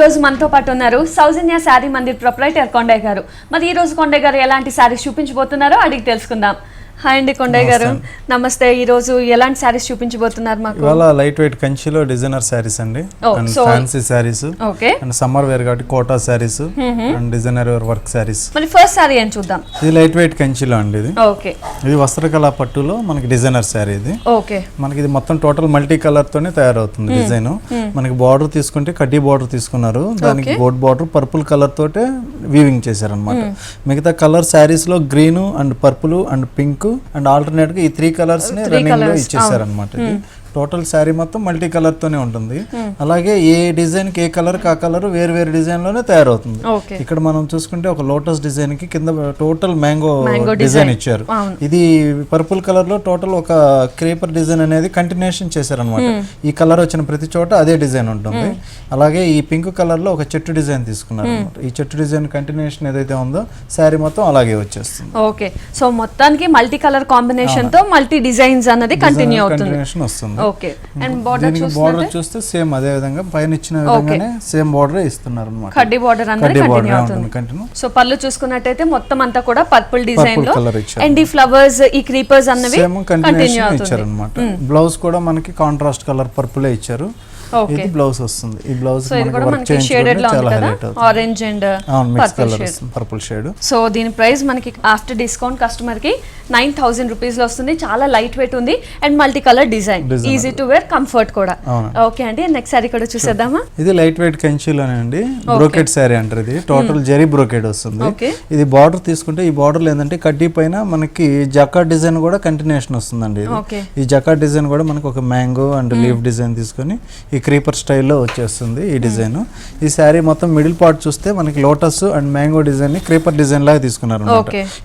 రోజు మనతో పాటు ఉన్నారు సౌజన్య శారీ మందిర్ ప్రొప్రైటర్ కొండయ్య గారు. మరి ఈ రోజు కొండయ్య గారు ఎలాంటి శారీస్ చూపించబోతున్నారో అడిగి తెలుసుకుందాం. హాయ్ అండి కొండయ్య గారు, నమస్తే. ఈ రోజు ఎలాంటి శారీస్ చూపించబోతున్నారు మాకు? ఇవాళ లైట్ వెయిట్ కంచిలో డిజైనర్ శారీస్ అండి, and fancy saris, okay, and summer wear కాబట్టి Kota saris and designer work saris. మరి ఫస్ట్ శారీ ఏం చూద్దాం. ఇది లైట్ వెయిట్ కంచిలో అండి. ఇది ఓకే, ఇది వస్త్రకళ పట్టులో మనకి డిజైనర్ శారీ. ఇది ఓకే, మనకి ఇది మొత్తం టోటల్ మల్టీ కలర్ తోనే తయారవుతుంది డిజైన్. మనకి బార్డర్ తీసుకుంటే కడ్డీ బార్డర్ తీసుకున్నారు, దానికి గోల్డ్ బార్డర్ పర్పుల్ కలర్ తోటే వీవింగ్ చేశారు అనమాట. మిగతా కలర్ శారీస్ లో green and purple and pink and alternate గా ఈ 3 కలర్స్ ని రన్నింగ్ లో ఇచ్చేసారు అనమాట. టోటల్ శారీ మొత్తం మల్టీ కలర్ తోనే ఉంటుంది. అలాగే ఏ డిజైన్ కి ఏ కలర్ కి ఆ కలర్ వేరు వేరు డిజైన్ లోనే తయారవుతుంది. ఇక్కడ మనం చూసుకుంటే ఒక లోటస్ డిజైన్ కి కింద టోటల్ మ్యాంగో డిజైన్ ఇచ్చారు. ఇది పర్పుల్ కలర్ లో టోటల్ ఒక క్రీపర్ డిజైన్ అనేది కంటిన్యూషన్ చేశారు అనమాట. ఈ కలర్ వచ్చిన ప్రతి చోట అదే డిజైన్ ఉంటుంది. అలాగే ఈ పింక్ కలర్ లో ఒక చెట్టు డిజైన్ తీసుకున్నారు అనమాట. ఈ చెట్టు డిజైన్ కంటిన్యూషన్ ఏదైతే ఉందో శారీ మొత్తం అలాగే వచ్చేస్తుంది. ఓకే, సో మొత్తానికి మల్టీ కలర్ కాంబినేషన్ తో మల్టీ డిజైన్స్ అన్నది కంటిన్యూ అవుతుంది. ఓకే, అండ్ బోర్డర్ చూస్తే సేమ్ అదే విధంగా పైన ఇచ్చిన విధంగానే సేమ్ బోర్డర్ ఇస్తున్నారు అన్నమాట. కడ్డీ బోర్డర్ అనేది కంటిన్యూ. సో పళ్ళు చూసుకున్నట్టయితే మొత్తం అంతా కూడా పర్పుల్ డిజైన్ లో, అండ్ ఈ ఫ్లవర్స్ ఈ క్రీపర్స్ అన్నవి కంటిన్యూ ఇచ్చారు అన్నమాట. బ్లౌజ్ కూడా మనకి కాంట్రాస్ట్ కలర్ పర్పుల్ ఇచ్చారు. ఇది బ్లౌజ్ వస్తుంది. ఈ బ్లౌజ్ మనకి షేడెడ్ లా ఉంది కదా, orange and purple shade. So దీని ప్రైస్ మనకి ఆఫ్టర్ డిస్కౌంట్ కస్టమర్ కి 9000 రూపీస్ లో వస్తుంది. చాలా లైట్ వెయిట్ ఉంది and multi colour design, easy to wear, comfort కూడా. ఓకే అండి, నెక్స్ట్ సారీ కూడా చూసేద్దామా? ఇది లైట్ వెయిట్ కంచిలోనే అండి, బ్రోకెట్ సారీ అంటారు. ఇది టోటల్ జరీ బ్రోకెట్ వస్తుంది. ఇది బార్డర్ తీసుకుంటే ఈ బార్డర్ ఏంటంటే కడ్డీ పైన మనకి జకార్డ్ డిజైన్ కూడా కంటిన్యూషన్ వస్తుందండి. ఈ జకార్డ్ డిజైన్ కూడా మనకి ఒక మ్యాంగో అండ్ లీఫ్ డిజైన్ తీసుకొని ఈ క్రీపర్ స్టైల్లో వచ్చేస్తుంది ఈ డిజైన్. ఈ శారీ మొత్తం మిడిల్ పార్ట్ చూస్తే మనకి లోటస్ అండ్ మ్యాంగో డిజైన్ ని క్రీపర్ డిజైన్ లాగా తీసుకున్నారు.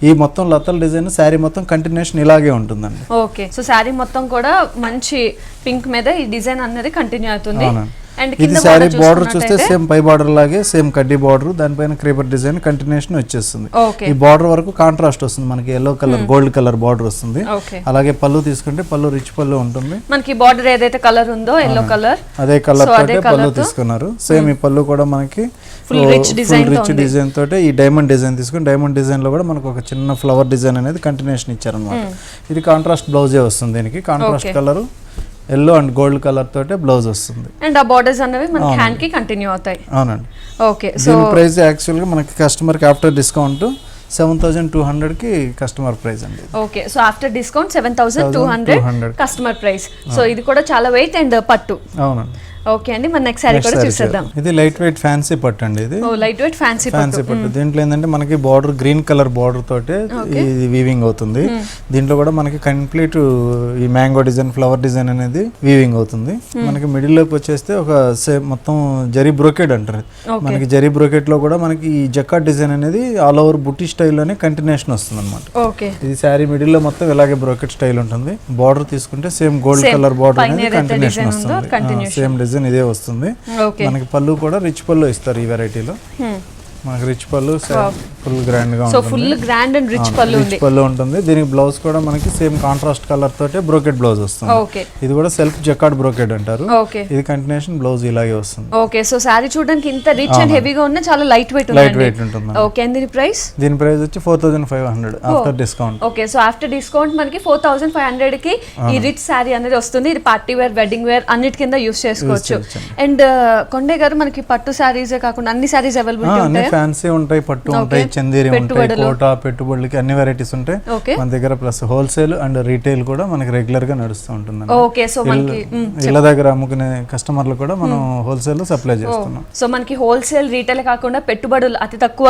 ఈ మొత్తం లతల్ డిజైన్ శారీ మొత్తం కంటిన్యూషన్ ఇలాగే ఉంటుందండి. ఓకే, సో శారీ మొత్తం కూడా మంచి పింక్ మీద ఈ డిజైన్ అనేది కంటిన్యూ అవుతుంది. ఇది శారీ బార్డర్ చూస్తే సేమ్ పై బార్డర్ లాగే సేమ్ కడ్డీ బార్డర్, దానిపైన క్రీపర్ డిజైన్ కంటిన్యూషన్ వచ్చేస్తుంది. ఈ బార్డర్ వరకు కాంట్రాస్ట్ వస్తుంది, మనకి yellow colour gold colour border వస్తుంది. అలాగే పళ్ళు తీసుకుంటే పళ్ళు రిచ్ పళ్ళు ఉంటుంది. మనకి బార్డర్ ఏదైతే కలర్ ఉందో ఎల్లో కలర్, అదే కలర్ తోటే పళ్ళు తీసుకున్నారు. సేమ్ ఈ పళ్ళు కూడా మనకి ఫుల్ రిచ్ డిజైన్ తోటే ఈ డైమండ్ డిజైన్ తీసుకుని డైమండ్ డిజైన్ లో కూడా మనకు ఒక చిన్న ఫ్లవర్ డిజైన్ అనేది కంటిన్యూషన్ ఇచ్చారు అనమాట. ఇది కాంట్రాస్ట్ బ్లౌజే వస్తుంది. దీనికి contrast colour yellow and gold colour తోటే బ్లౌజ్ వస్తుంది. అండ్ ఆ బోర్డర్స్ అనేవి మన హ్యాండ్ కి కంటిన్యూ అవుతాయి. అవునండి. ఓకే, సో దీని ప్రైస్ యాక్చువల్ గా మనకి కస్టమర్ కి ఆఫ్టర్ డిస్కౌంట్ 7200 కి కస్టమర్ ప్రైస్ అండి. Okay, so after discount 7200 customer price. So ఇది కూడా చాలా వెయిట్ అండ్ పట్టు. అవునండి. ఓకే అండి, మన నెక్స్ట్ సారీ కూడా చూసేద్దాం. ఇది లైట్ వెయిట్ ఫ్యాన్సీ పట్టు అండి. ఇది లైట్ వెయిట్ ఫ్యాన్సీ పట్టు. దీంట్లో ఏంటంటే మనకి బార్డర్ గ్రీన్ కలర్ బార్డర్ తోటే ఇది వీవింగ్ అవుతుంది. దీంట్లో కూడా మనకి కంప్లీట్ ఈ మ్యాంగో డిజైన్ ఫ్లవర్ డిజైన్ అనేది వీవింగ్ అవుతుంది. మనకి మిడిల్ లోకి వచ్చేస్తే ఒక సేమ్ మొత్తం జరీ బ్రోకెట్ అంటారు. మనకి జరీ బ్రోకెట్ లో కూడా మనకి ఈ జకార్డ్ డిజైన్ అనేది ఆల్ ఓవర్ బుట్టి స్టైల్లోనే కంటిన్యూషన్ వస్తుంది అనమాట. ఇది శారీ మిడిల్ లో మొత్తం ఇలాగే బ్రోకెట్ స్టైల్ ఉంటుంది. బార్డర్ తీసుకుంటే సేమ్ గోల్డ్ కలర్ బార్డర్ అనేది కంటిన్యూషన్ వస్తుంది. సేమ్ డిజైన్ ఇదే వస్తుంది. మనకి పళ్ళు కూడా రిచ్ పళ్ళు ఇస్తారు ఈ వెరైటీలో. మనకి రిచ్ పళ్ళు ఫుల్ గ్రాండ్ గా ఉంటుంది. ఫుల్ గ్రాండ్ అండ్ రిచ్ పళ్ళు ఉంటుంది. దీనికి బ్లౌజ్ కూడా మనకి సేమ్ కాంట్రాస్ట్ కలర్ తోటే బ్రోకెట్ బ్లౌజ్ వస్తుంది. ఇది కూడా సెల్ఫ్ జకార్డ్ బ్రోకెట్ అంటారు. ఇది కంటిన్యూషన్ బ్లౌజ్ ఇలాగే వస్తుంది. ఓకే, సో సారీ చూడడానికి ఇంత రిచ్ అండ్ హెవీగా ఉన్న చాలా లైట్ వెయిట్ ఉంటుంది. ఓకే, అండ్ దీని ప్రైస్ వచ్చి 4500 after discount. Okay, so after discount మనకి 4500 కి ఈ రిచ్ సారీ అనేది వస్తుంది. ఇది పార్టీ వేర్, వెడ్డింగ్ వేర్ అన్నిటి కింద యూస్ చేసుకోవచ్చు. అండ్ కొండే గారు మనకి పట్టు సారీసే కాకుండా అన్ని సారీస్ అవైలబిలిటీ ఉంటాయి. ఫ్యాన్సీ ఉంటాయి, పట్టు ఉంటాయి, చందేరి ఉంటాయి, కోటా పెట్టుబడులకి అన్ని వెరైటీస్ ఉంటాయి మన దగ్గర. ప్లస్ హోల్సేల్ అండ్ రీటైల్ కూడా మనకి రెగ్యులర్ గా నడుస్తూ ఉంటుంది. ఇళ్ళ దగ్గర అమ్ముకునే కస్టమర్లు కూడా మనం హోల్సేల్ లో సప్లై చేస్తున్నాం. సో మనకి హోల్సేల్ రీటైల్ కాకుండా పెట్టుబడులు అతి తక్కువ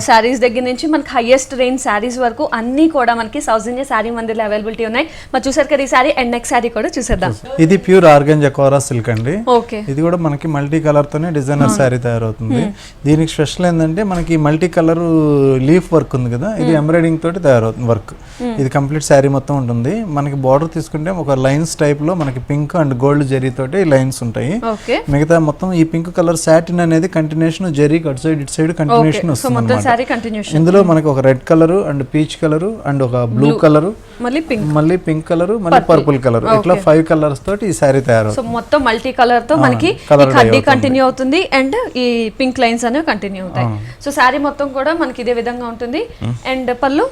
సారీస్ దగ్గర నుంచి మనకి హైయెస్ట్ రేంజ్ సారీస్ వరకు అన్ని కూడా మనకి సౌజన్య శారీ మందిర్ లో అవైలబిలిటీ ఉన్నాయి. మరి చూసారు కదా ఈ సారీ, అండ్ నెక్స్ట్ సారీ కూడా చూసేద్దాం. ఇది ప్యూర్ ఆర్గంజా కోరా సిల్క్ అండి. ఇది కూడా మనకి మల్టీ కలర్ తోనే డిజైనర్ సారీ తయారవుతుంది. దీనికి స్పెషల్ స్పెషల్ ఏంటంటే మనకి మల్టీ కలర్ లీఫ్ వర్క్ ఉంది కదా, ఇది ఎంబ్రాయిడింగ్ తోటి తయారవుతుంది వర్క్. ఇది కంప్లీట్ శారీ మొత్తం ఉంటుంది. మనకి బార్డర్ తీసుకుంటే ఒక లైన్స్ టైప్ లో మనకి పింక్ అండ్ గోల్డ్ జరీ తోటి లైన్స్ ఉంటాయి. మిగతా మొత్తం ఈ పింక్ కలర్ సాటిన్ అనేది కంటిన్యూషన్ జరీ అటు సైడ్ ఇటు సైడ్ కంటిన్యూషన్ వస్తుంది. ఇందులో మనకి ఒక red colour and peach colour and ఒక బ్లూ కలర్, మళ్ళీ పింక్ కలర్, మళ్ళీ పర్పుల్ కలర్, ఇట్లా 5 కలర్స్ తోటి ఈ సారీ తయారవుతుంది. సో మొత్తం మల్టీ కలర్ తో మనకి కడ్డీ కంటిన్యూ అవుతుంది అండ్ ఈ పింక్ లైన్స్ అనేవి కంటిన్యూ అవుతాయి. సో సారీ మొత్తం కూడా మనకి ఇదే విధంగా ఉంటుంది. అండ్ పళ్ళు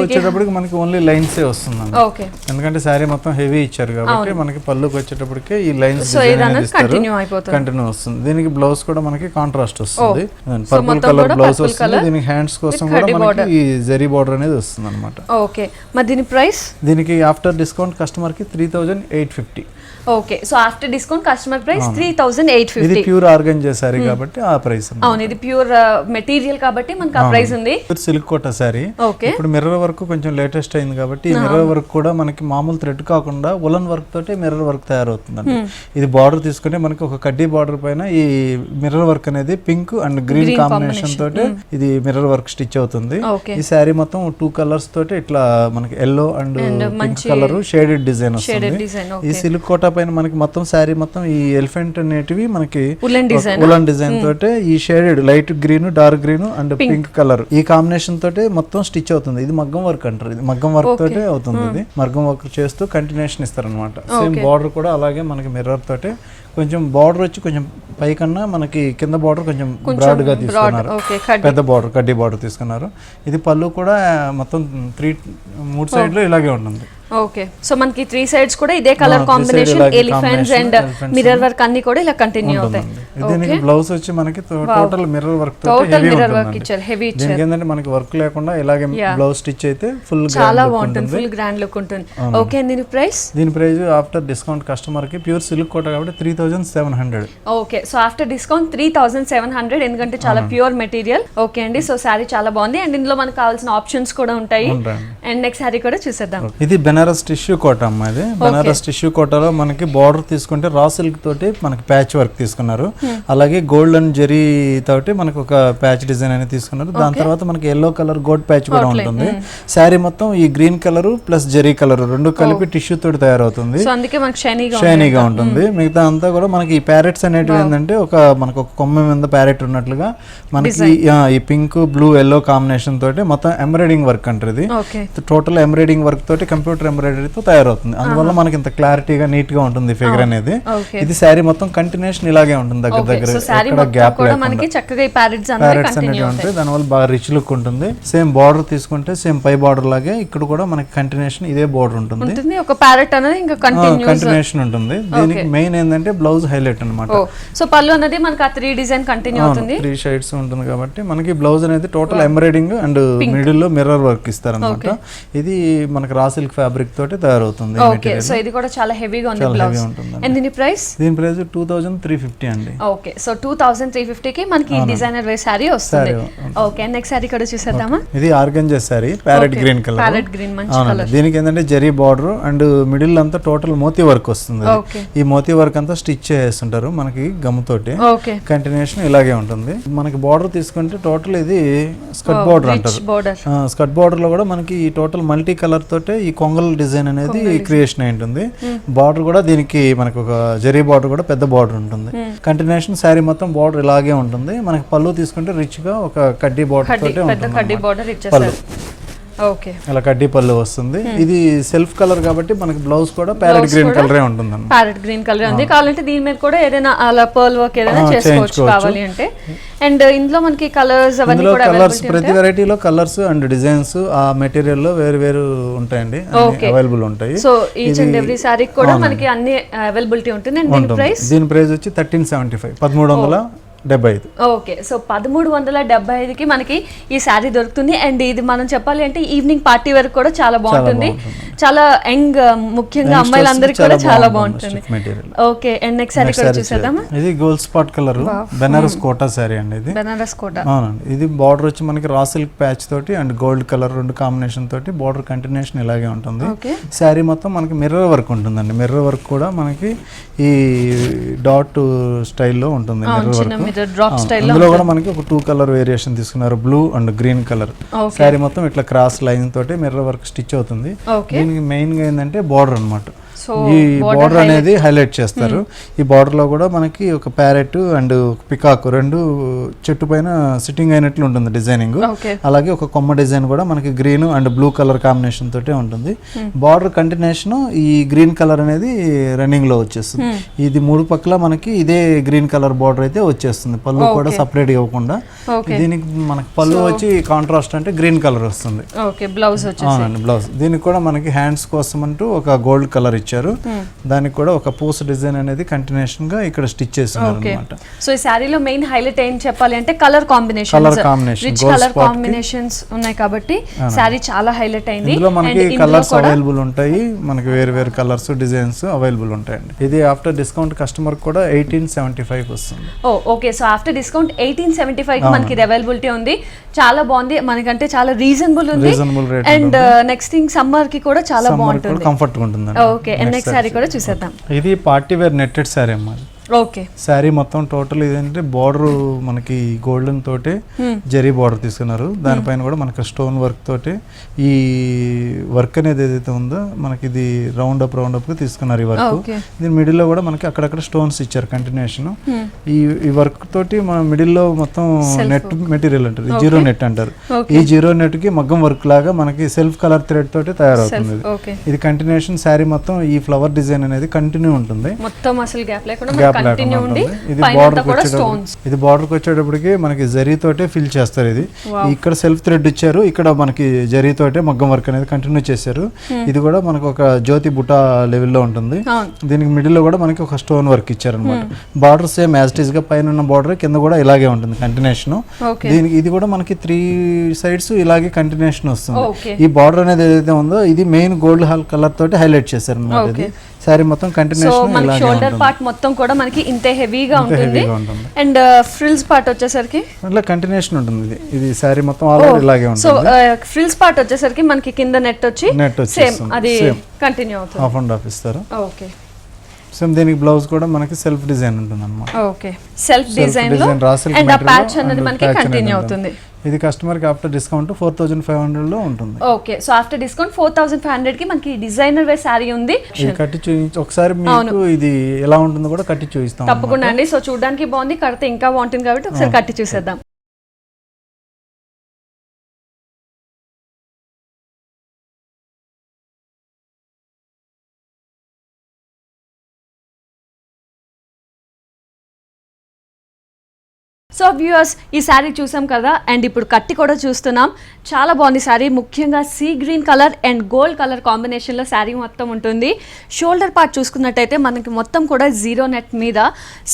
వచ్చేటప్పటికి మనకి ఓన్లీ లైన్స్ వస్తుంది, ఎందుకంటే శారీ మొత్తం హెవీ ఇచ్చారు కాబట్టి మనకి పళ్ళుకి వచ్చేటప్పటికి ఈ లైన్స్ కంటిన్యూ వస్తుంది. దీనికి బ్లౌజ్ కూడా మనకి కాంట్రాస్ట్ వస్తుంది, పర్పుల్ కలర్ బ్లౌజ్ వస్తుంది. దీనికి హ్యాండ్స్ కోసం కూడా మనకి ఈ జరీ బార్డర్ అనేది వస్తుంది అనమాట. ఓకే, మరి దీని ప్రైస్? దీనికి ఆఫ్టర్ డిస్కౌంట్ కస్టమర్ కి 3850. Okay, so after discount customer price 3850. ఇది ప్యూర్ ఆర్గంజా సారీ కాబట్టి ఆ ప్రైస్. అవును, ఇది ప్యూర్ మెటీరియల్ కాబట్టి మనకి ఆ ప్రైస్ ఉంది. సిల్క్ కోట సారీ. ఇప్పుడు మిర్రర్ వర్క్ కొంచెం లేటెస్ట్ అయింది కాబట్టి ఈ మిర్రర్ వర్క్ కూడా మనకి మామూలు థ్రెడ్ కాకుండా ఉలన్ వర్క్ తోటి మిర్రర్ వర్క్ తయారవుతుందండి. ఇది బార్డర్ తీసుకుంటే మనకి ఒక కడ్డీ బార్డర్ పైన ఈ మిర్రర్ వర్క్ అనేది పింక్ అండ్ గ్రీన్ కాంబినేషన్ తోటి ఇది మిర్రర్ వర్క్ స్టిచ్ అవుతుంది. ఈ సారీ మొత్తం 2 కలర్స్ తోటి ఇట్లా మనకి yellow and pink colour shaded design వస్తుంది. ఈ సిల్క్ కోట పైన మనకి మొత్తం శారీ మొత్తం ఈ ఎలిఫెంట్ అనేటివి మనకి ఉలన్ డిజైన్ తోటి ఈ shaded light green, dark green and pink colour ఈ కాంబినేషన్ తోటి మొత్తం స్టిచ్ అవుతుంది. ఇది మగ్గం వర్క్ అంటారు. ఇది మగ్గం వర్క్ తోటి అవుతుంది. ఇది మగ్గం వర్క్ చేస్తూ కంటిన్యూషన్ ఇస్తారనమాట. సేమ్ బార్డర్ కూడా అలాగే మనకి మిర్రర్ తోటి కొంచెం బార్డర్ వచ్చి కొంచెం పైకన్నా మనకి కింద బార్డర్ కొంచెం బ్రాడ్ గా తీసుకున్నారు, పెద్ద బార్డర్ కడ్డీ బార్డర్ తీసుకున్నారు. ఇది పళ్ళు కూడా మొత్తం 3 సైడ్లు ఇలాగే ఉంటుంది. ఓకే, సో మనకి 3 సైడ్స్ కూడా ఇదే colour combination, elephants and mirror work అన్ని కూడా ఇలా కంటిన్యూ అవుతాయి. దీనికి బ్లౌజ్ వచ్చి మనకి టోటల్ మిర్రర్ వర్క్ తో హెవీ ఇచ్చారు. దీనికి ఏంటంటే మనకి వర్క్ లేకుండా ఇలాగే బ్లౌజ్ స్టిచ్ అయితే ఫుల్ చాలా బాగుంటుంది, ఫుల్ గ్రాండ్ లుక్ ఉంటుంది. ఓకే, దీని ప్రైస్? దీని ప్రైస్ ఆఫ్టర్ డిస్కౌంట్ కస్టమర్ కి ప్యూర్ సిల్క్ కోట కాబట్టి 3700. ఓకే, సో ఆఫ్టర్ డిస్కౌంట్ 3700, ఎందుకంటే చాలా ప్యూర్ మెటీరియల్. ఓకే అండి, సో సారీ చాలా బాగుంది అండ్ ఇందులో మనకు కావాల్సిన ఆప్షన్స్ కూడా ఉంటాయి. అండ్ నెక్స్ట్ సారీ కూడా చూసేద్దాం. ఇది బెనారస్ టిష్యూ కోట అమ్మా. ఇది బెనారస్ టిష్యూ కోటలో మనకి బార్డర్ తీసుకుంటే రా సిల్క్ తోటి మనకి ప్యాచ్ వర్క్ తీసుకున్నారు. అలాగే గోల్డ్ అండ్ జెరీ తోటి మనకి ఒక ప్యాచ్ డిజైన్ అనేది తీసుకున్నారు. దాని తర్వాత మనకి ఎల్లో కలర్ గోల్డ్ ప్యాచ్ కూడా ఉంటుంది. శారీ మొత్తం ఈ green colour plus zari colour రెండు కలిపి టిష్యూ తోటి తయారవుతుంది. షైనీగా ఉంటుంది. మిగతా అంతా కూడా మనకి ఈ ప్యారెట్స్ అనేటివి ఏంటంటే మనకు ఒక కొమ్మ మీద ప్యారెట్ ఉన్నట్లుగా మనకి ఈ పింక్ బ్లూ ఎల్లో కాంబినేషన్ తోటి మొత్తం ఎంబ్రాయిడింగ్ వర్క్ అంటారు. ఇది టోటల్ ఎంబ్రాయిడింగ్ వర్క్ తోటి కంప్యూటర్ ఎంబ్రాయిడరీతో తయారవుతుంది. అందువల్ల మనకి ఇంత క్లారిటీగా నీట్ గా ఉంటుంది ఫిగర్ అనేది. ఇది శారీ మొత్తం కంటిన్యూషన్ ఇలాగే ఉంటుంది, దగ్గర దగ్గర గ్యాప్ ప్యారెట్స్ అనేవి ఉంటాయి. దానివల్ల బాగా రిచ్ లుక్ ఉంటుంది. సేమ్ బార్డర్ తీసుకుంటే సేమ్ పై బార్డర్ లాగే ఇక్కడ కూడా మనకి కంటిన్యూషన్ ఇదే బార్డర్ ఉంటుంది. ఒక ప్యారెట్ అనేది ఇంకా కంటిన్యూషన్ ఉంటుంది. దీనికి మెయిన్ ఏంటంటే బ్లౌజ్ హైలైట్ అన్నమాట. సో పళ్ళు అనేది మనకి ఆ 3 డిజైన్ కంటిన్యూ అవుతుంది, 3 షేడ్స్ ఉంటుంది కాబట్టి మనకి బ్లౌజ్ అనేది టోటల్ ఎంబ్రాయిడింగ్ అండ్ మిడిల్ లో మిర్రర్ వర్క్ ఇస్తారన్నమాట. ఇది మనకి రా సిల్క్ ఫ్యాబ్రిక్ తోటి తయారవుతుంది. ఓకే, సో ఇది కూడా చాలా హెవీగా ఉంది బ్లౌజ్. అండ్ దీని ప్రైస్? దీని ప్రైస్ 2350 అండి. ఓకే, సో 2350 కి మనకి డిజైనర్ వేర్ సారీ వస్తుంది. ఓకే, నెక్స్ట్ సారీ కూడా చూసేద్దామా. ఇది organza sorry, parrot green colour. Parrot green మంచి కలర్. దీనికి ఏంటంటే జరీ బార్డర్ అండ్ మిడిల్ అంతా టోటల్ మోతీ వర్క్ వస్తుంది. ఈ మోతీ వర్క్ అంతా స్టిచ్ చేస్తుంటారు మనకి గమ్ తోటి. కంటిన్యూషన్ ఇలాగే ఉంటుంది. మనకి బార్డర్ తీసుకుంటే టోటల్ ఇది స్కర్ట్ బార్డర్ అంటారు. స్కర్ట్ బార్డర్ లో కూడా మనకి ఈ టోటల్ మల్టీ కలర్ తోటే ఈ కొంగల్ డిజైన్ అనేది క్రియేషన్ అయి ఉంటుంది. బార్డర్ కూడా దీనికి మనకు ఒక జరీ బార్డర్ కూడా పెద్ద బార్డర్ ఉంటుంది. కంటిన్యూషన్ శారీ మొత్తం బార్డర్ ఇలాగే ఉంటుంది. మనకి పళ్ళు తీసుకుంటే రిచ్ గా ఒక కడ్డీ బార్డర్ తోటే ఉంటుంది పళ్ళు. ఇలా కడ్డీ పళ్ళు వస్తుంది. ఇది సెల్ఫ్ కలర్ కాబట్టి మనకి బ్లౌజ్ కూడా ప్యారెట్ గ్రీన్ కలరే ఉంటుంది. ప్యారెట్ గ్రీన్ కలర్ ఉంది. కావాలంటే దీని మీద కూడా ఏదైనా అలా పర్ల్ వర్క్ ఏదైనా చేసుకోవచ్చు కావాలి అంటే. అండ్ ఇందులో మనకి కలర్స్ అవన్నీ కూడా కలర్స్ ప్రతి వెరైటీలో కలర్స్ అండ్ డిజైన్స్ ఆ మెటీరియల్ లో వేరు వేరు ఉంటాయండి, అవైలబుల్ ఉంటాయి. So each and every sorry కూడా మనకి అన్ని అవైలబిలిటీ ఉంటుంది. అండ్ దీని ప్రైస్ వచ్చి 1375, 1375. ఓకే, సో 1375కి మనకి ఈ శారీ దొరుకుతుంది. అండ్ ఇది మనం చెప్పాలి అంటే ఈవినింగ్ పార్టీ వరకు కూడా చాలా బాగుంటుంది. చాలా యంగ్, ముఖ్యంగా అమ్మాయిలందరికీ కూడా చాలా బాగుంటుంది. ఓకే, అండ్ నెక్స్ట్ సారీ కూడా చూసేద్దామా? ఇది gold spot colour Banaras Kota sari అండి. ఇది బెనారస్ కోటా. అవునండి. ఇది బార్డర్ వచ్చి మనకి రా సిల్క్ ప్యాచ్ తోటి అండ్ గోల్డ్ కలర్ రెండు కాంబినేషన్ తోటి బార్డర్ కంటిన్యూషన్ ఇలాగే ఉంటుంది. శారీ మొత్తం మనకి మిర్రర్ వర్క్ ఉంటుందండి. మిర్రర్ వర్క్ కూడా మనకి ఈ డాట్ స్టైల్లో ఉంటుంది. మిర్రర్ వర్క్ అందులో కూడా మనకి ఒక 2 కలర్ వేరియేషన్ తీసుకున్నారు, blue and green colour. Sari మొత్తం ఇట్లా క్రాస్ లైన్ తోటి మిర్రర్ వర్క్ స్టిచ్ అవుతుంది. దీనికి మెయిన్ గా ఏంటంటే బార్డర్ అన్నమాట. ఈ బార్డర్ అనేది హైలైట్ చేస్తారు. ఈ బార్డర్ లో కూడా మనకి ఒక ప్యారెట్ అండ్ పికాక్ రెండు చెట్టు పైన సిట్టింగ్ అయినట్లు ఉంటుంది డిజైనింగ్. అలాగే ఒక కొమ్మ డిజైన్ కూడా మనకి green and blue colour combination తోటే ఉంటుంది. బార్డర్ కంటిన్యూషన్ ఈ గ్రీన్ కలర్ అనేది రన్నింగ్ లో వచ్చేస్తుంది. ఇది 3 పక్కల మనకి ఇదే గ్రీన్ కలర్ బార్డర్ అయితే వచ్చేస్తుంది. పళ్ళు కూడా సపరేట్ ఇవ్వకుండా. దీనికి మనకి పళ్ళు వచ్చి కాంట్రాస్ట్ అంటే గ్రీన్ కలర్ వస్తుంది. అవునండి, బ్లౌజ్. దీనికి కూడా మనకి హ్యాండ్స్ కోసం అంటూ ఒక గోల్డ్ కలర్ ఇచ్చారు. దానికి కూడా ఒక పూస డిజైన్ అనేది కంటిన్యూషన్ గా ఇక్కడ స్టిచ్ చేస్తున్నారు అన్నమాట. సో ఈ సారీలో మెయిన్ హైలైట్ ఏం చెప్పాలి అంటే కలర్ కాంబినేషన్స్ ఉన్నాయి కాబట్టి సారీ చాలా హైలైట్ అయింది. ఇందులో మనకి కలర్స్ అవైలబుల్ ఉంటాయి, మనకి వేరు వేరు కలర్స్ డిజైన్స్ అవైలబుల్ ఉంటాయండి. ఇది ఆఫ్టర్ డిస్కౌంట్ కస్టమర్ కూడా 1875 వస్తుంది. ఓకే, సో ఆఫ్టర్ డిస్కౌంట్ 1875 కి మనకి అవైలబిలిటీ ఉంది. చాలా బాగుంది, మనకంటే చాలా రీజనబుల్ ఉంది. అండ్ నెక్స్ట్ థింగ్ సమ్మర్ కి కూడా చాలా బాగుంటుంది, కంఫర్ట్ గా ఉంటుంది. ఓకే, అండ్ నెక్స్ట్ సారీ కూడా చూసేద్దాం. ఇది పార్టీ వేర్ నెట్టెడ్ సారీ అమ్మా. ఓకే, శారీ మొత్తం టోటల్ ఇదేంటే బార్డర్ మనకి గోల్డెన్ తోటి జరీ బార్డర్ తీసుకున్నారు. దానిపైన కూడా మనకి స్టోన్ వర్క్ తోటి ఈ వర్క్ అనేది ఏదైతే ఉందో మనకి ఇది రౌండ్ అప్ గా తీసుకున్నారు. ఈ వర్క్ దీని మిడిల్ లో కూడా మనకి అక్కడక్కడ స్టోన్స్ ఇచ్చారు కంటిన్యూషన్. ఈ వర్క్ తోటి మన మిడిల్ లో మొత్తం నెట్ మెటీరియల్ అంటారు, జీరో నెట్ అంటారు. ఈ జీరో నెట్ కి మగ్గం వర్క్ లాగా మనకి సెల్ఫ్ కలర్ థ్రెడ్ తోటి తయారవుతుంది. ఇది కంటిన్యూషన్ శారీ మొత్తం ఈ ఫ్లవర్ డిజైన్ అనేది కంటిన్యూ ఉంటుంది. మొత్తం అసలు గ్యాప్ లేకుండా ఇది బార్డర్ వచ్చేటప్పటికి మనకి జరీ తోటే ఫిల్ చేస్తారు. ఇది ఇక్కడ సెల్ఫ్ థ్రెడ్ ఇచ్చారు, ఇక్కడ మనకి జరీ తోటే మగ్గం వర్క్ అనేది కంటిన్యూ చేశారు. ఇది కూడా మనకు ఒక జ్యోతి బుటా లెవెల్లో ఉంటుంది. దీనికి మిడిల్ లో కూడా మనకి ఒక స్టోన్ వర్క్ ఇచ్చారు అనమాట. Border same as it is గా పైన ఉన్న బార్డర్ కింద కూడా ఇలాగే ఉంటుంది కంటిన్యూషన్. దీనికి ఇది కూడా మనకి 3 సైడ్స్ ఇలాగే కంటిన్యూషన్ వస్తుంది. ఈ బార్డర్ అనేది ఏదైతే ఉందో ఇది మెయిన్ గోల్డ్ కలర్ తోటి హైలైట్ చేశారు అనమాట. ఇది సారీ మొత్తం కంటిన్యూషన్ ఇలాగే ఉంటుంది. షోల్డర్ పార్ట్ మొత్తం కూడా మనకి ఇంతే హెవీగా ఉంటుంది. అండ్ ఫ్రిల్స్ పార్ట్ వచ్చేసరికి అట్లా కంటిన్యూషన్ ఉంటుంది. ఇది సారీ మొత్తం ఆల్రెడీ ఇలాగే ఉంటుంది. సో ఫ్రిల్స్ పార్ట్ వచ్చేసరికి మనకి కింద నెట్ వచ్చి సేమ్ అది కంటిన్యూ అవుతుంది. హాఫ్ అండ్ హాఫ్ ఇస్తారు. ఓకే, సేమ్ దీనికి బ్లౌజ్ కూడా మనకి సెల్ఫ్ డిజైన్ ఉంటుంది అన్నమాట. ఓకే, సెల్ఫ్ డిజైన్ లో అండ్ ఆ ప్యాచ్ అనేది మనకి కంటిన్యూ అవుతుంది. ఇది కస్టమర్ కి ఆఫ్టర్ డిస్కౌంట్ 4500 లో ఉంటుంది. ఓకే, సో ఆఫ్టర్ డిస్కౌంట్ 4500 కి మనకి డిజైనర్ వేర్ సారీ ఉంది. ఇది కట్టి చూపించి ఒకసారి మీకు ఇది ఎలా ఉంటుందో కూడా కట్టి చూపిస్తాం. తప్పకుండా అండి. సో చూడడానికి బాగుంది, కడితే ఇంకా బాగుంటుంది కాబట్టి ఒకసారి కట్టి చూసేద్దాం. సో వ్యూయర్స్, ఈ శారీ చూసాం కదా, అండ్ ఇప్పుడు కట్టి కూడా చూస్తున్నాం. చాలా బాగుంది శారీ. ముఖ్యంగా sea green colour and gold colour కాంబినేషన్లో శారీ మొత్తం ఉంటుంది. షోల్డర్ పార్ట్ చూసుకున్నట్టయితే మనకి మొత్తం కూడా జీరో నెట్ మీద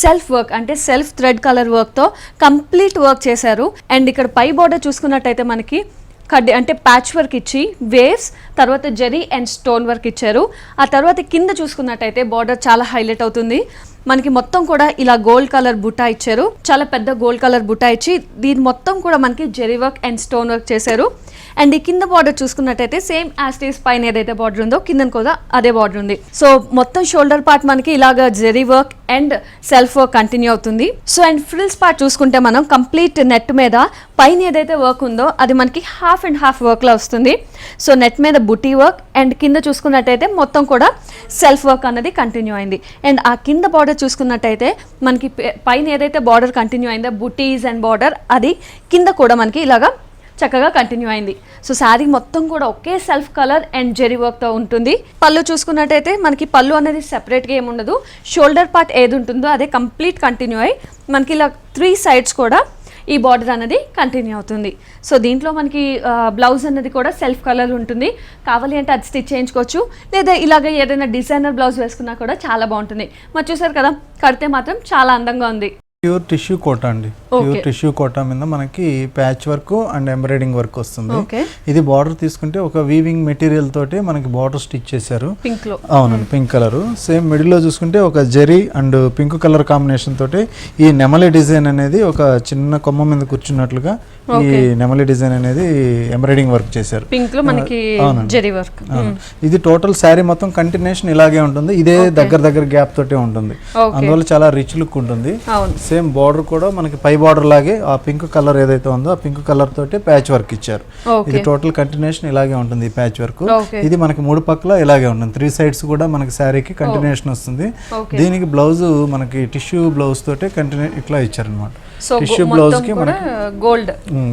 సెల్ఫ్ వర్క్ అంటే సెల్ఫ్ థ్రెడ్ కలర్ వర్క్తో కంప్లీట్ వర్క్ చేశారు. అండ్ ఇక్కడ పై బోర్డర్ చూసుకున్నట్టయితే మనకి కడ్డీ అంటే ప్యాచ్ వర్క్ ఇచ్చి వేవ్స్, తర్వాత జరీ అండ్ స్టోన్ వర్క్ ఇచ్చారు. ఆ తర్వాత కింద చూసుకున్నట్టయితే బార్డర్ చాలా హైలైట్ అవుతుంది. మనకి మొత్తం కూడా ఇలా గోల్డ్ కలర్ బుట్టా ఇచ్చారు, చాలా పెద్ద గోల్డ్ కలర్ బుట్టా ఇచ్చి దీని మొత్తం కూడా మనకి zari work and stone work చేశారు. అండ్ ఈ కింద బార్డర్ చూసుకున్నట్టయితే సేమ్ యాస్టీస్ పైన ఏదైతే బార్డర్ ఉందో కింద కూడా అదే బార్డర్ ఉంది. సో మొత్తం షోల్డర్ పార్ట్ మనకి ఇలాగ zari work and self work continue అవుతుంది. సో అండ్ ఫ్రిల్స్ పార్ట్ చూసుకుంటే మనం కంప్లీట్ నెట్ మీద పైన ఏదైతే వర్క్ ఉందో అది మనకి హాఫ్ అండ్ హాఫ్ వర్క్ లా వస్తుంది. సో నెట్ మీద బుటీ వర్క్ అండ్ కింద చూసుకున్నట్టయితే మొత్తం కూడా సెల్ఫ్ వర్క్ అన్నది కంటిన్యూ అయింది. అండ్ ఆ కింద బార్డర్ చూసుకున్నట్టయితే మనకి పైన ఏదైతే బార్డర్ కంటిన్యూ అయిందో బుటీస్ అండ్ బార్డర్ అది కింద కూడా మనకి ఇలాగా చక్కగా కంటిన్యూ అయింది. సో శారీ మొత్తం కూడా ఒకే సెల్ఫ్ కలర్ అండ్ జెరీ వర్క్తో ఉంటుంది. పళ్ళు చూసుకున్నట్టయితే మనకి పళ్ళు అనేది సెపరేట్గా ఏముండదు, షోల్డర్ పార్ట్ ఏది ఉంటుందో అదే కంప్లీట్ కంటిన్యూ అయ్యి మనకి ఇలా 3 సైడ్స్ కూడా ఈ బార్డర్ అనేది కంటిన్యూ అవుతుంది. సో దీంట్లో మనకి బ్లౌజ్ అనేది కూడా సెల్ఫ్ కలర్ ఉంటుంది. కావాలి అంటే అది స్టిచ్ చేయించుకోవచ్చు, లేదా ఇలాగ ఏదైనా డిజైనర్ బ్లౌజ్ వేసుకున్నా కూడా చాలా బాగుంటుంది. మరి చూసారు కదా, కడితే మాత్రం చాలా అందంగా ఉంది. ప్యూర్ టిష్యూ కోటా అండి. ప్యూర్ టిష్యూ కోటా మీద మనకి patch work and embroidering work వస్తుంది. ఇది బార్డర్ తీసుకుంటే ఒక వీవింగ్ మెటీరియల్ తోటి మనకి బార్డర్ స్టిచ్ చేశారు. అవునండి, పింక్ కలర్. సేమ్ మిడిల్ లో చూసుకుంటే ఒక zari and pink colour combination తోటి ఈ నెమలి డిజైన్ అనేది ఒక చిన్న కొమ్మ మీద కూర్చున్నట్లుగా ఈ నెమలి డిజైన్ అనేది ఎంబ్రాయిడింగ్ వర్క్ చేశారు. పింక్ లో మనకి జెరీ వర్క్. ఇది టోటల్ శారీ మొత్తం కంటిన్యూషన్ ఇలాగే ఉంటుంది. ఇదే దగ్గర గ్యాప్ తోటే ఉంటుంది. అందువల్ల చాలా రిచ్ లుక్ ఉంటుంది. సేమ్ బార్డర్ కూడా మనకి పై బార్డర్ లాగే ఆ పింక్ కలర్ ఏదైతే ఉందో ఆ పింక్ కలర్ తోటి ప్యాచ్ వర్క్ ఇచ్చారు. ఇది టోటల్ కంటిన్యూషన్ ఇలాగే ఉంటుంది. ఈ ప్యాచ్ వర్క్ ఇది మనకి 3 పక్కల ఇలాగే ఉంటుంది. 3 సైడ్స్ కూడా మనకి శారీకి కంటిన్యూషన్ వస్తుంది. దీనికి బ్లౌజ్ మనకి టిష్యూ బ్లౌజ్ తోటి కంటిన్యూ ఇట్లా ఇచ్చారు అనమాట. టిష్యూ బ్లౌజ్ కి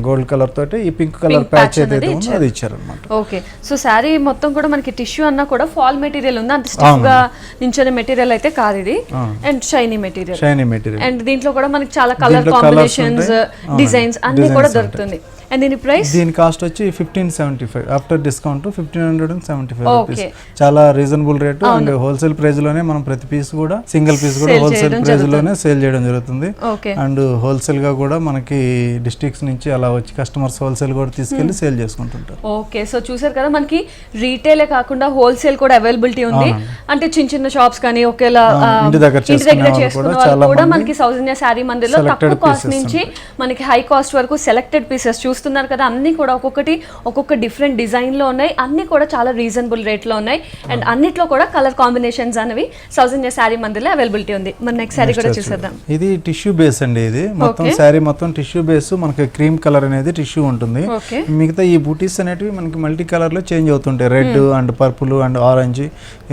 గోల్డ్ కలర్ తోటి ఈ పింక్ కలర్ ప్యాచ్ ఏదైతే ఉందో అది ఇచ్చారు అనమాట. ఓకే, సో శారీ మొత్తం కూడా మనకి టిష్యూ అన్నా కూడా ఫాల్ మెటీరియల్ ఉంది, అంత స్టిఫ్ గా నించొని మెటీరియల్ అయితే కాదు ఇది. అండ్ షైనీ మెటీరియల్ అండ్ దీంట్లో కూడా మనకి చాలా కలర్ కాంబినేషన్స్, డిజైన్స్ అన్ని కూడా దొరుకుతుంది. అండ్ దీని ప్రైస్, దీని కాస్ట్ వచ్చి 1575 ఆఫ్టర్ డిస్కౌంట్ 1575 రూపీస్. చాలా reasonable rate and wholesale price లోనే మనం ప్రతి పీస్ కూడా సింగిల్ పీస్ కూడా హోల్సేల్ ప్రైస్ లోనే సేల్ చేయడం జరుగుతుంది. అండ్ హోల్సేల్ గా కూడా మనకి డిస్ట్రిక్ట్స్ నుంచి అలా వచ్చి కస్టమర్స్ హోల్సేల్ కూడా తీసుకెళ్లి సేల్ చేసుకుంటుంటారు. ఓకే, సో చూసారు కదా, మనకి రీటైలే కాకుండా హోల్సేల్ కూడా అవైలబిలిటీ ఉంది. అంటే చిన్న షాప్స్ కానీ ఒకేలా ఇంటి దగ్గర చేసుకున్న వాళ్ళు కూడా మనకి సౌజన్య శారీ మందిర్లో తక్కువ కాస్ట్ నుంచి మనకి హై కాస్ట్ వరకు సెలెక్టెడ్ పీసెస్ చూస్తున్నారు కదా, అన్ని కూడా ఒక్కొక్క డిఫరెంట్ డిజైన్ లో ఉన్నాయి. అన్ని కూడా చాలా రీజనబుల్ రేట్ లో ఉన్నాయి. అండ్ అన్నిట్లో కూడా కలర్ కాంబినేషన్స్ అనేవి సౌజన్య శారీ మందిర్లో అవైలబిలిటీ ఉంది. మన నెక్స్ట్ శారీ కూడా చూసేద్దాం. ఇది టిష్యూ బేస్ అండి. ఇది మొత్తం శారీ మొత్తం టిష్యూ బేస్, మనకి క్రీమ్ కలర్ అనేది టిష్యూ ఉంటుంది. మిగతా ఈ బూటీస్ అనేటివి మనకి మల్టీ కలర్ లో చేంజ్ అవుతుంటాయి. Red and purple and orange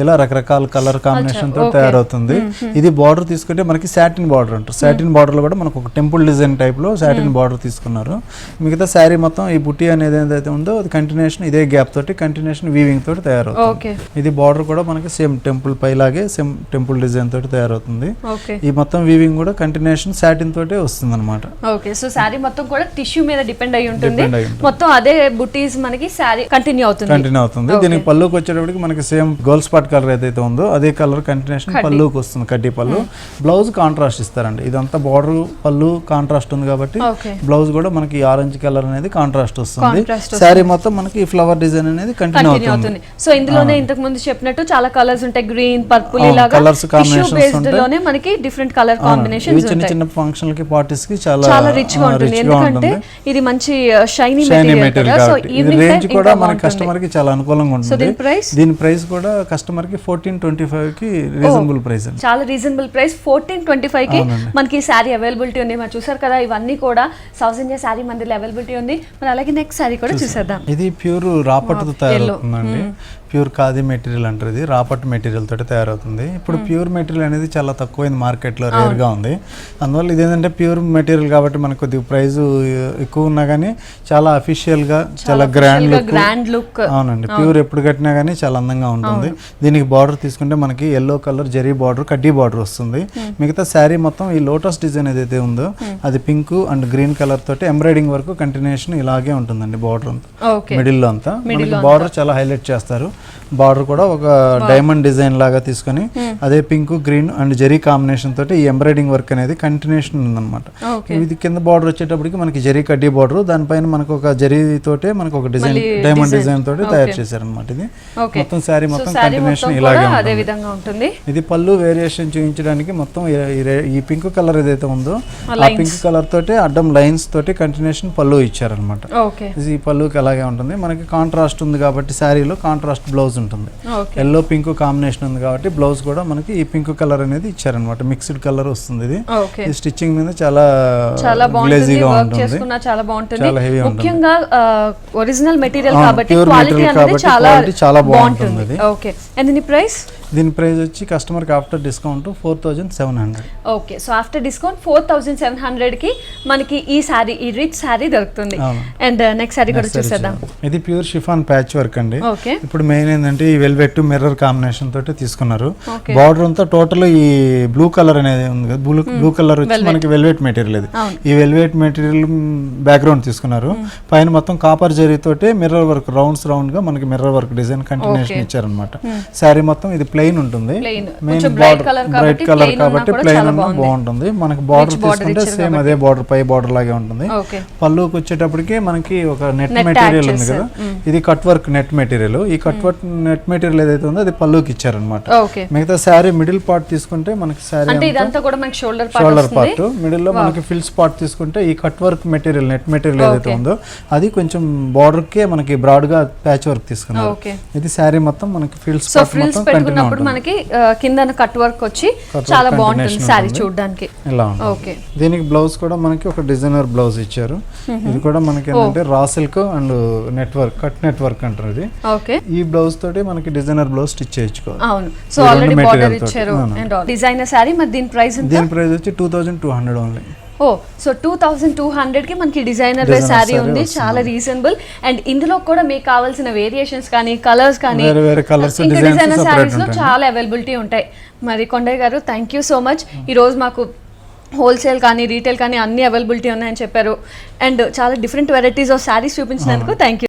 ఇలా రకరకాల కలర్ కాంబినేషన్ తో తయారవుతుంది. ఇది బార్డర్ తీసుకుంటే మనకి సాటిన్ బార్డర్ అంటారు. సాటిన్ బార్డర్ లో కూడా మనకు ఒక టెంపుల్ డిజైన్ టైప్ లో సాటిన్ బార్డర్ తీసుకున్నారు. మిగతా శారీ మొత్తం ఈ బుట్టి అనేది ఏదైతే ఉందో అది కంటిన్యూషన్ ఇదే గ్యాప్ తోటి కంటిన్యూషన్ వీవింగ్ తోటి తయారవుతుంది. ఇది బార్డర్ కూడా మనకి సేమ్ టెంపుల్ పై లాగే సేమ్ టెంపుల్ డిజైన్ తోటి తయారవుతుంది. ఈ మొత్తం వీవింగ్ కూడా కంటిన్యూషన్ సాటిన్ తోటే వస్తుంది అనమాట. ఓకే, సో శారీ మొత్తం కూడా టిష్యూ మీద డిపెండ్ అయి ఉంటుంది. మొత్తం అదే బుట్టీస్ మనకి శారీ కంటిన్యూ అవుతుంది. దీనికి పళ్ళుకి వచ్చేటప్పటికి మనకి సేమ్ గోల్డ్ స్పాట్ కలర్ ఏదైతే ఉందో అదే కలర్ కంటిన్యూషన్ పళ్ళుకి వస్తుంది. కడ్డీ పళ్ళు. బ్లౌజ్ కాంట్రాస్ట్ ఇస్తారండి. ఇదంతా బార్డర్ పళ్ళు కాంట్రాస్ట్ ఉంది కాబట్టి బ్లౌజ్ కూడా మనకి ఆరెంజ్ కలర్ అనేది కాంట్రాస్ట్ వస్తుంది. శారీ మొత్తం మనకి ఫ్లవర్ డిజైన్ అనేది కంటిన్యూ అవుతుంది. సో ఇందులోనే ఇంతకు ముందు చెప్పినట్టు చాలా కలర్స్ ఉంటాయి. గ్రీన్, పర్పుల్ ఇలాగా కలర్స్ కాంబినేషన్స్ లోనే మనకి డిఫరెంట్ కలర్ కాంబినేషన్స్ ఉంటాయి. చిన్న ఫంక్షన్ కి పార్టీస్ కి చాలా రిచ్ గా ఉంటుంది. ఎందుకంటే ఇది మంచి shiny material. So evening range కూడా మన కస్టమర్ కి చాలా అనుకూలంగా ఉంటుంది. దీని ప్రైస్ కూడా కస్టమర్ కి 1425 కి రీజనబుల్ ప్రైస్. చాలా రీజనబుల్ ప్రైస్ 1425 కి మనకి శారీ అవైలబిలిటీ ఉంది. మనం చూసారు కదా, ఇవన్నీ కూడా సౌజన్య శారీ మందిర్లో అవైలబిలిటీ ఉంది. మరి అలాగే నెక్స్ట్ శారీ కూడా చూసేద్దాం. ఇది ప్యూర్ రాపట్టుతో తయారవుతుందండి. ప్యూర్ ఖాదీ మెటీరియల్ అంటారు. ఇది రాపట్ మెటీరియల్ తోటి తయారవుతుంది. ఇప్పుడు ప్యూర్ మెటీరియల్ అనేది చాలా తక్కువైంది మార్కెట్లో, రేర్గా ఉంది. అందువల్ల ఇదేంటంటే ప్యూర్ మెటీరియల్ కాబట్టి మనకు కొద్దిగా ప్రైస్ ఎక్కువ ఉన్నా కానీ చాలా అఫీషియల్గా చాలా గ్రాండ్ లుక్. అవునండి, ప్యూర్ ఎప్పుడు కట్టినా కానీ చాలా అందంగా ఉంటుంది. దీనికి బార్డర్ తీసుకుంటే మనకి ఎల్లో కలర్ జరీ బార్డర్, కడ్డీ బార్డర్ వస్తుంది. మిగతా శారీ మొత్తం ఈ లోటస్ డిజైన్ ఏదైతే ఉందో అది పింక్ అండ్ గ్రీన్ కలర్ తోటి ఎంబ్రాయిడింగ్ వరకు కంటిన్యూషన్ ఇలాగే ఉంటుందండి. బార్డర్ అంతా మిడిల్ లో అంతా బార్డర్ చాలా హైలైట్ చేస్తారు. బార్డర్ కూడా ఒక డైమండ్ డిజైన్ లాగా తీసుకొని అదే pink, green and zari combination తోటి ఈ ఎంబ్రాయిడింగ్ వర్క్ అనేది కంటిన్యూషన్ ఉందన్నమాట. ఇది కింద బార్డర్ వచ్చేటప్పటికి మనకి జరీ కడ్డీ బార్డర్, దానిపైన మనకు ఒక జరీ తోటే మనకు ఒక డిజైన్ డైమండ్ డిజైన్ తోటి తయారు చేశారు అనమాట. ఇది మొత్తం శారీ మొత్తం కంటిన్యూషన్ ఇలాగే ఉంటుంది. ఇది పళ్ళు వేరియేషన్ చూపించడానికి మొత్తం ఈ పింక్ కలర్ ఏదైతే ఉందో ఆ పింక్ కలర్ తోటి అడ్డం లైన్స్ తోటి కంటిన్యూషన్ పళ్ళు ఇచ్చారనమాట. ఈ పళ్ళుకి అలాగే ఉంటుంది. మనకి కాంట్రాస్ట్ ఉంది కాబట్టి శారీలో కాంట్రాస్ట్ బ్లౌజ్ ఉంటుంది. ఎల్లో పింక్ కాంబినేషన్ ఉంది కాబట్టి బ్లౌజ్ కూడా మనకి ఈ పింక్ కలర్ అనేది ఇచ్చారనమాట. మిక్స్డ్ కలర్ వస్తుంది. ఇది ఈ స్టిచ్చింగ్ మీద చాలా గ్లేజీగా ఉంటుంది, చాలా హెవీ ఉంటుంది. ముఖ్యంగా ఒరిజినల్ మెటీరియల్ కాబట్టి చాలా బాగుంటుంది. ఓకే, అండ్ దీని ప్రైస్? దీని ప్రైస్ వచ్చి కస్టమర్ కి after discount 4700. Okay, so after discount 4700 కి మనకి ఈ సారీ, ఈ రిచ్ సారీ దొరుకుతుంది. అండ్ నెక్స్ట్ సారీ కూడా చూసేద్దాం. ఇది ప్యూర్ షిఫాన్ ప్యాచ్ వర్క్ అండి. ఇప్పుడు మెయిన్ ఏంటంటే ఈ వెల్వెట్ మిర్రర్ కాంబినేషన్ తోటి తీసుకున్నారు. బార్డర్ అంతా టోటల్ ఈ బ్లూ కలర్ అనేది ఉంది కదా, బ్లూ కలర్ వచ్చి మనకి వెల్వెట్ మెటీరియల్. ఇది ఈ వెల్వెట్ మెటీరియల్ బ్యాక్గ్రౌండ్ తీసుకున్నారు. పైన మొత్తం కాపర్ జరీ తోటి మిర్రర్ వర్క్ రౌండ్ గా మనకి మిర్రర్ వర్క్ డిజైన్ కంటిన్యూషన్ ఇచ్చారనమాట. శారీ మొత్తం ఇది ప్లెయిన్ ఉంటుంది, Plain. మెయిన్ కొంచెం bright colour బ్రైట్ కాబట్టి కలర్ plain ఉన్నా కాబట్టి కూడా ప్లెయిన్ చాలా ఉన్నా బాగుంది. బాగుంటుంది. మనకి బార్డర్ Rich border తీసుకుంటే ఇచ్చారు సేమ్ అదే బార్డర్, పై బార్డర్ లాగే ఉంటుంది. ఓకే పళ్ళుకి వచ్చేటప్పటికి మనకి ఒక నెట్ Net మెటీరియల్ tag ఉంది కదా, చేశారు. ఇది కట్ వర్క్ నెట్ మెటీరియల్. ఈ కట్ వర్క్ నెట్ మెటీరియల్ ఏదైతే ఉందో అది పళ్ళుకి ఇచ్చారనమాట. ఓకే మిగతా శారీ మిడిల్ పార్ట్ తీసుకుంటే మనకి శారీ అంటే ఇదంతా కూడా మనకి షోల్డర్ పార్ట్ షోల్డర్ వస్తుంది. పార్ట్, మిడిల్ లో మనకి ఫిల్స్ పార్ట్ తీసుకుంటే ఈ cut work material net material ఏదైతే ఉందో అది కొంచెం బార్డర్ కే మనకి బ్రాడ్ గా ప్యాచ్ వర్క్ తీసుకున్నారు. ఓకే ఇది శారీ మొత్తం మనకి ఫిల్స్ సో పార్ట్ ఫ్రిల్స్ మొత్తం కంటిన్యూ పెట్టుకున్నప్పుడు మనకి కింద కట్ వర్క్ వచ్చి చాలా బాగుంటుంది శారీ చూడడానికి. ఇలా ఉంటుంది. ఓకే దీనికి బ్లౌజ్ కూడా మనకి ఒక డిజైనర్ బ్లౌజ్ ఇచ్చారు. ఇది కూడా మనకి ఏంటంటే raw silk and network cut network అంటారు ఇది. ఓకే ఈ బ్లౌజ్ తోటి మనకి డిజైనర్ బ్లౌజ్ స్టిచ్ చేయించుకోవాలి. అవును. సో ఈ రెండు ఆల్రెడీ material బార్డర్ తోటి. ఇచ్చారు అవును. And designer sari. మరి దీని ప్రైస్ ఎంత? దీని ప్రైస్ వచ్చి 2200 ఓన్లీ. ఓ సో 2200 కి మనకి డిజైనర్ Designer శారీ saree ఉంది. వస్తుంది. చాలా రీజనబుల్. అండ్ ఇందులో కూడా మీకు కావాల్సిన వేరియేషన్స్ కానీ కలర్స్ కానీ వేరే వేరే colours, ఇంకా designs డిజైనర్ separate శారీస్ లో ఉంటాయి. చాలా అవైలబిలిటీ ఉంటాయి. మరి కొండయ్య గారు థ్యాంక్ యూ సో మచ్. ఈ రోజు మాకు హోల్సేల్ కానీ రీటైల్ కానీ అన్ని అవైలబిలిటీ ఉన్నాయని చెప్పారు. అండ్ చాలా డిఫరెంట్ వెరైటీస్ ఆఫ్ శారీస్ చూపించినందుకు థ్యాంక్ యూ.